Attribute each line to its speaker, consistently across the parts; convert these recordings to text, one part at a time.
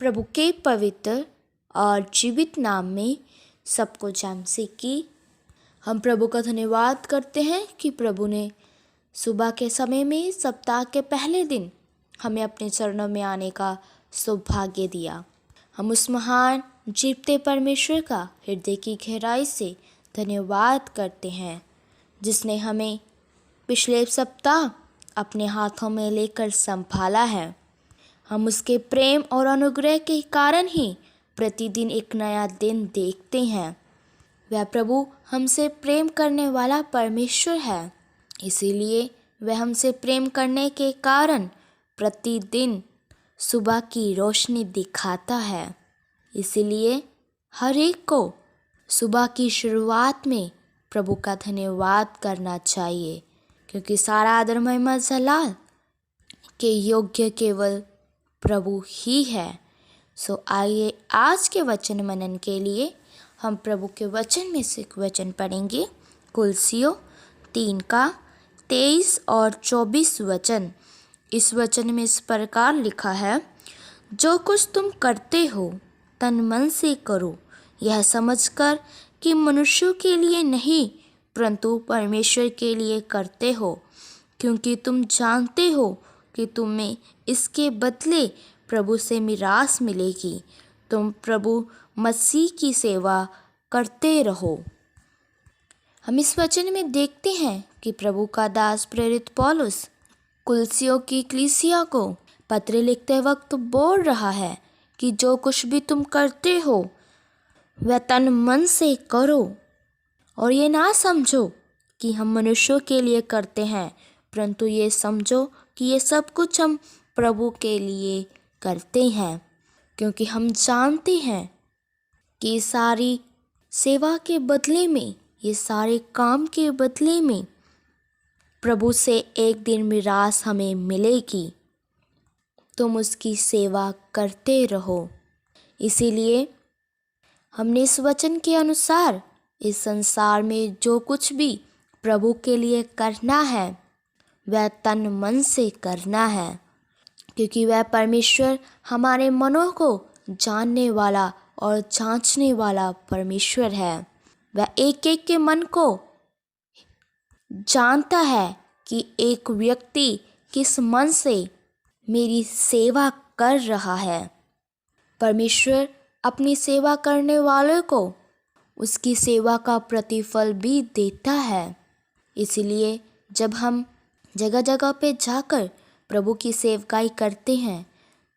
Speaker 1: प्रभु के पवित्र और जीवित नाम में सबको जय मसीह की। हम प्रभु का धन्यवाद करते हैं कि प्रभु ने सुबह के समय में सप्ताह के पहले दिन हमें अपने चरणों में आने का सौभाग्य दिया। हम उस महान जीवते परमेश्वर का हृदय की गहराई से धन्यवाद करते हैं जिसने हमें पिछले सप्ताह अपने हाथों में लेकर संभाला है। हम उसके प्रेम और अनुग्रह के कारण ही प्रतिदिन एक नया दिन देखते हैं। वह प्रभु हमसे प्रेम करने वाला परमेश्वर है, इसीलिए वह हमसे प्रेम करने के कारण प्रतिदिन सुबह की रोशनी दिखाता है। इसीलिए हर एक को सुबह की शुरुआत में प्रभु का धन्यवाद करना चाहिए, क्योंकि सारा आदर महिमा जलाल के योग्य केवल प्रभु ही है। सो आइए आज के वचन मनन के लिए हम प्रभु के वचन में से एक वचन पढ़ेंगे। कुलसियों 3 का 23 और 24 वचन। इस वचन में इस प्रकार लिखा है, जो कुछ तुम करते हो तन मन से करो, यह समझकर कि मनुष्यों के लिए नहीं परंतु परमेश्वर के लिए करते हो, क्योंकि तुम जानते हो कि तुम्हें इसके बदले प्रभु से मिरास मिलेगी। तुम प्रभु मसीह की सेवा करते रहो। हम इस वचन में देखते हैं कि प्रभु का दास प्रेरित पौलुस कुलसियों की कलीसिया को पत्र लिखते वक्त बोल रहा है कि जो कुछ भी तुम करते हो वह तन मन से करो, और ये ना समझो कि हम मनुष्यों के लिए करते हैं, परंतु ये समझो कि ये सब कुछ हम प्रभु के लिए करते हैं, क्योंकि हम जानते हैं कि सारी सेवा के बदले में, ये सारे काम के बदले में प्रभु से एक दिन मिरास हमें मिलेगी। तुम उसकी सेवा करते रहो। इसीलिए हमने इस वचन के अनुसार इस संसार में जो कुछ भी प्रभु के लिए करना है वह तन मन से करना है, क्योंकि वह परमेश्वर हमारे मनों को जानने वाला और जांचने वाला परमेश्वर है। वह एक एक के मन को जानता है कि एक व्यक्ति किस मन से मेरी सेवा कर रहा है। परमेश्वर अपनी सेवा करने वालों को उसकी सेवा का प्रतिफल भी देता है। इसलिए जब हम जगह जगह पे जाकर प्रभु की सेवकाई करते हैं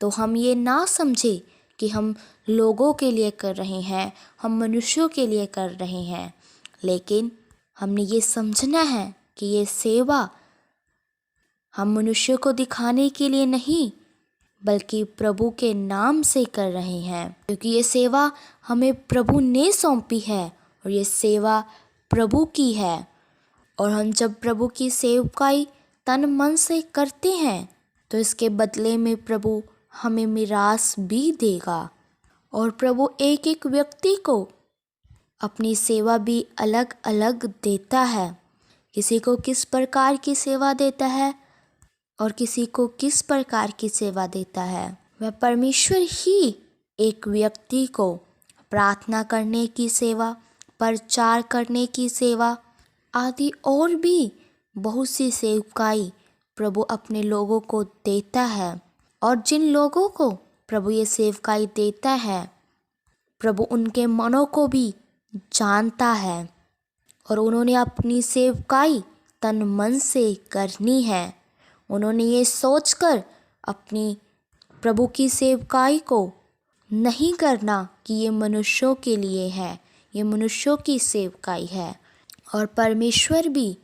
Speaker 1: तो हम ये ना समझे कि हम लोगों के लिए कर रहे हैं, हम मनुष्यों के लिए कर रहे हैं, लेकिन हमने ये समझना है कि ये सेवा हम मनुष्यों को दिखाने के लिए नहीं बल्कि प्रभु के नाम से कर रहे हैं, क्योंकि ये सेवा हमें प्रभु ने सौंपी है और ये सेवा प्रभु की है। और हम जब प्रभु की सेवकाई तन मन से करते हैं तो इसके बदले में प्रभु हमें मिरास भी देगा। और प्रभु एक एक व्यक्ति को अपनी सेवा भी अलग अलग देता है। किसी को किस प्रकार की सेवा देता है और किसी को किस प्रकार की सेवा देता है। वह परमेश्वर ही एक व्यक्ति को प्रार्थना करने की सेवा, प्रचार करने की सेवा आदि और भी बहुत सी सेवकाई प्रभु अपने लोगों को देता है। और जिन लोगों को प्रभु ये सेवकाई देता है प्रभु उनके मनों को भी जानता है, और उन्होंने अपनी सेवकाई तन मन से करनी है। उन्होंने ये सोचकर अपनी प्रभु की सेवकाई को नहीं करना कि ये मनुष्यों के लिए है, ये मनुष्यों की सेवकाई है। और परमेश्वर भी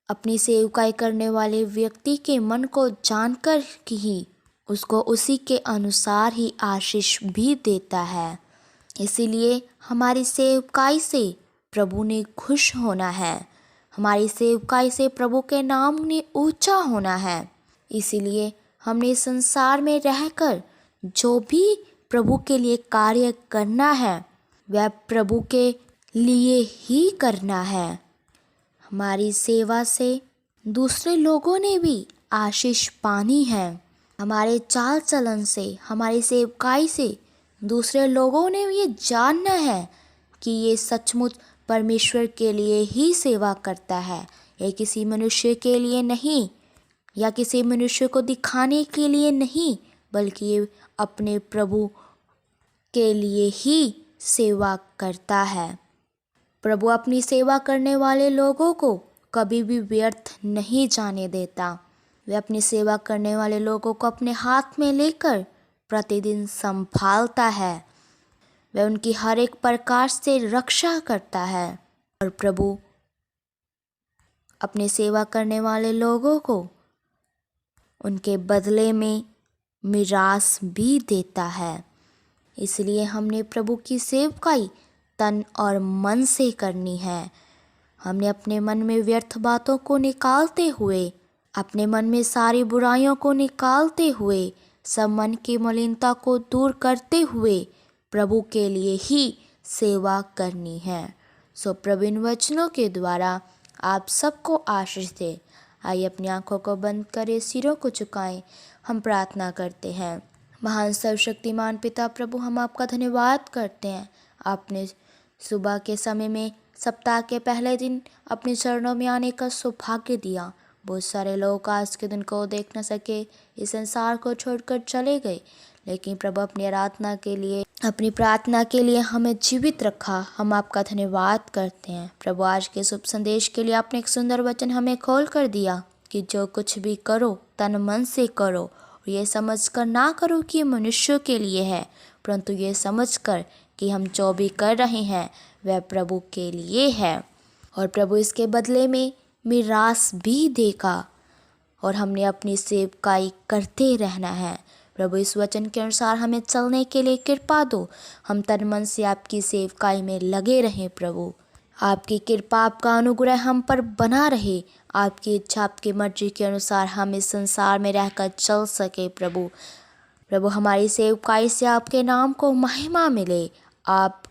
Speaker 1: अपनी सेवकाई करने वाले व्यक्ति के मन को जानकर ही उसको उसी के अनुसार ही आशीष भी देता है। इसीलिए हमारी सेवकाई से प्रभु ने खुश होना है, हमारी सेवकाई से प्रभु के नाम ने ऊंचा होना है। इसीलिए हमने संसार में रहकर जो भी प्रभु के लिए कार्य करना है वह प्रभु के लिए ही करना है। हमारी सेवा से दूसरे लोगों ने भी आशीष पानी है। हमारे चाल चलन से, हमारी सेवकाई से दूसरे लोगों ने ये जानना है कि ये सचमुच परमेश्वर के लिए ही सेवा करता है, ये किसी मनुष्य के लिए नहीं या किसी मनुष्य को दिखाने के लिए नहीं, बल्कि ये अपने प्रभु के लिए ही सेवा करता है। प्रभु अपनी सेवा करने वाले लोगों को कभी भी व्यर्थ नहीं जाने देता। वे अपनी सेवा करने वाले लोगों को अपने हाथ में लेकर प्रतिदिन संभालता है। वह उनकी हर एक प्रकार से रक्षा करता है और प्रभु अपनी सेवा करने वाले लोगों को उनके बदले में मिरास भी देता है। इसलिए हमने प्रभु की सेवकाई तन और मन से करनी है। हमने अपने मन में व्यर्थ बातों को निकालते हुए, अपने मन में सारी बुराइयों को निकालते हुए, सब मन की मलिनता को दूर करते हुए प्रभु के लिए ही सेवा करनी है। सो प्रभु इन वचनों के द्वारा आप सबको आशीष दे। आइए अपनी आंखों को बंद करें, सिरों को झुकाएं, हम प्रार्थना करते हैं। महान सर्वशक्तिमान पिता प्रभु, हम आपका धन्यवाद करते हैं। आपने सुबह के समय में सप्ताह के पहले दिन अपने चरणों में आने का सौभाग्य दिया। बहुत सारे लोग आज के दिन को देख न सके, इस संसार को छोड़कर चले गए, लेकिन प्रभु अपनी आराधना के लिए, अपनी प्रार्थना के लिए हमें जीवित रखा। हम आपका धन्यवाद करते हैं। प्रभु आज के शुभ संदेश के लिए आपने एक सुंदर वचन हमें खोल कर दिया कि जो कुछ भी करो तन मन से करो, और ये समझ कर ना करो कि ये मनुष्यों के लिए है, परंतु ये समझ कर कि हम जो भी कर रहे हैं वह प्रभु के लिए है, और प्रभु इसके बदले में मिरास भी देगा, और हमने अपनी सेवकाई करते रहना है। प्रभु इस वचन के अनुसार हमें चलने के लिए कृपा दो। हम तन मन से आपकी सेवकाई में लगे रहें। प्रभु आपकी कृपा, आपका अनुग्रह हम पर बना रहे। आपकी इच्छा, आपकी मर्जी के अनुसार हम इस संसार में रहकर चल सके। प्रभु हमारी सेवकाई से आपके नाम को महिमा मिले। आप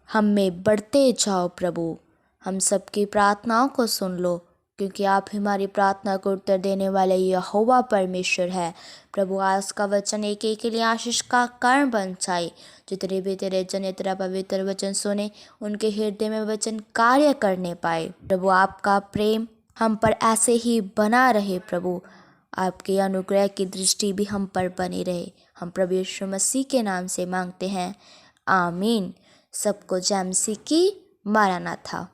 Speaker 1: हम में बढ़ते जाओ। प्रभु हम सबकी प्रार्थनाओं को सुन लो, क्योंकि आप हमारी प्रार्थना को उत्तर देने वाले यहोवा परमेश्वर है। प्रभु आज का वचन एक एक के लिए आशीष का कारण बन जाए। जितने भी तेरे जन तेरा पवित्र वचन सुने, उनके हृदय में वचन कार्य करने पाए। प्रभु आपका प्रेम हम पर ऐसे ही बना रहे। प्रभु आपके अनुग्रह की दृष्टि भी हम पर बनी रहे। हम प्रभु यीशु मसीह के नाम से मांगते हैं, आमीन। सबको जय मसीह की। मारानाथा।